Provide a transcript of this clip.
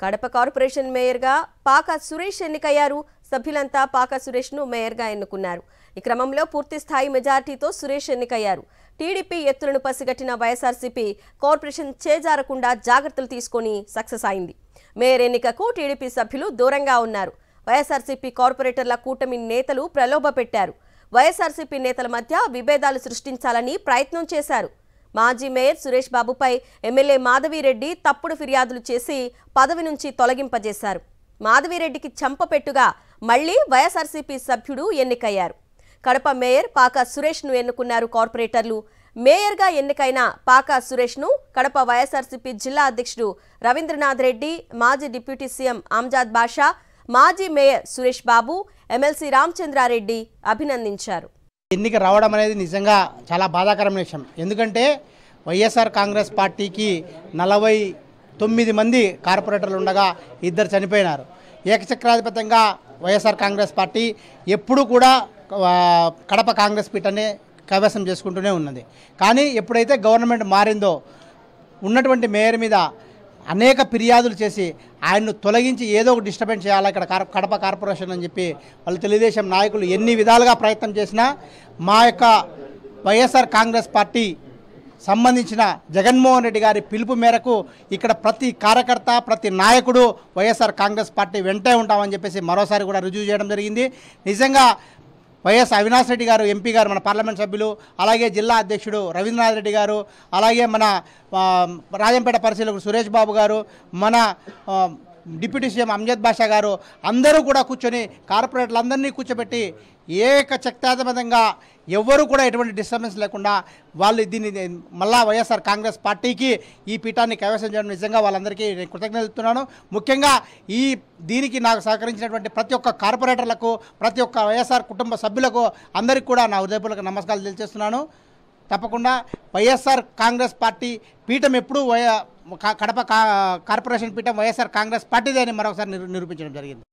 Kadapa corporation మేయర్గా పాక సురేష్ ఎన్నికయ్యారు. సభ్యులంతా పాక సురేష్ను మేయర్గా ఎన్నుకున్నారు. ఈ క్రమంలో పూర్తి స్థాయి మెజార్టీతో సురేష్ ఎన్నికయ్యారు. టీడీపీ ఎత్తులను పసిగట్టిన వైఎస్ఆర్సీపీ కార్పొరేషన్ చేజారకుండా జాగ్రత్తలు తీసుకొని సక్సెస్ అయింది. మేయర్ ఎన్నికకు టీడీపీ సభ్యులు దూరంగా ఉన్నారు. వైఎస్ఆర్సీపీ కార్పొరేటర్ల కూటమి నేతలు ప్రలోభ పెట్టారు. వైఎస్ఆర్సీపీ నేతల మధ్య విభేదాలు సృష్టించాలని ప్రయత్నం చేశారు. మాజీ మేయర్ సురేష్ బాబుపై ఎమ్మెల్యే మాధవిరెడ్డి తప్పుడు ఫిర్యాదులు చేసి పదవి నుంచి తొలగింపజేశారు. మాధవిరెడ్డికి చంపపెట్టుగా మళ్లీ వైఎస్ఆర్సీపీ సభ్యుడు ఎన్నికయ్యారు. కడప మేయర్ పాక సురేష్ను ఎన్నుకున్నారు కార్పొరేటర్లు. మేయర్గా ఎన్నికైన పాక సురేష్ను కడప వైఎస్ఆర్సీపీ జిల్లా అధ్యక్షుడు రవీంద్రనాథ్ రెడ్డి, మాజీ డిప్యూటీ సీఎం ఆమ్జాద్ బాషా, మాజీ మేయర్ సురేష్ బాబు, ఎమ్మెల్సీ రామచంద్రారెడ్డి అభినందించారు. ఎన్నిక రావడం అనేది నిజంగా చాలా బాధాకరమైన విషయం. ఎందుకంటే వైఎస్ఆర్ కాంగ్రెస్ పార్టీకి 49 మంది కార్పొరేటర్లు ఉండగా 2 చనిపోయినారు. ఏకచక్రాధిపత్యంగా వైఎస్ఆర్ కాంగ్రెస్ పార్టీ ఎప్పుడు కూడా కడప కాంగ్రెస్ పీఠాన్ని కైవసం చేసుకుంటూనే ఉన్నది. కానీ ఎప్పుడైతే గవర్నమెంట్ మారిందో ఉన్నటువంటి మేయర్ మీద అనేక ఫిర్యాదులు చేసి ఆయన్ను తొలగించి ఏదో ఒక డిస్టర్బెన్స్ చేయాలి ఇక్కడ కడప కార్పొరేషన్ అని చెప్పి వాళ్ళు తెలుగుదేశం నాయకులు ఎన్ని విధాలుగా ప్రయత్నం చేసినా మా యొక్క వైఎస్ఆర్ కాంగ్రెస్ పార్టీ సంబంధించిన జగన్మోహన్ రెడ్డి గారి పిలుపు మేరకు ఇక్కడ ప్రతి కార్యకర్త, ప్రతి నాయకుడు వైఎస్ఆర్ కాంగ్రెస్ పార్టీ వెంటే ఉంటామని చెప్పేసి మరోసారి కూడా రుజువు చేయడం జరిగింది. నిజంగా వైఎస్ అవినాష్ రెడ్డి గారు ఎంపీ గారు, మన పార్లమెంట్ సభ్యులు, అలాగే జిల్లా అధ్యక్షుడు రవీంద్రనాథ్ రెడ్డి గారు, అలాగే మన రాజంపేట పరిశీలకుడు సురేష్ బాబు గారు, మన డిప్యూటీ సీఎం ఆమ్జాద్ బాషా గారు అందరూ కూడా కూర్చొని కార్పొరేటర్లందరినీ కూర్చోబెట్టి ఏకచక్రాధిపత్యంగా ఎవ్వరూ కూడా ఎటువంటి డిస్టర్బెన్స్ లేకుండా వాళ్ళు దీన్ని మళ్ళా వైఎస్ఆర్ కాంగ్రెస్ పార్టీకి ఈ పీఠాన్ని కైవసం చేయడం నిజంగా వాళ్ళందరికీ నేను కృతజ్ఞతలు చెప్తున్నాను. ముఖ్యంగా దీనికి నాకు సహకరించినటువంటి ప్రతి ఒక్క కార్పొరేటర్లకు, ప్రతి ఒక్క వైఎస్ఆర్ కుటుంబ సభ్యులకు అందరికీ కూడా నా హృదయపూర్వక నమస్కారాలు తెలియజేస్తున్నాను. తప్పకుండా వైఎస్ఆర్ కాంగ్రెస్ పార్టీ పీఠం ఎప్పుడూ కడప కార్పొరేషన్ పీఠం వైఎస్ఆర్ కాంగ్రెస్ పార్టీదే అని మరొకసారి నిరూపించడం జరిగింది.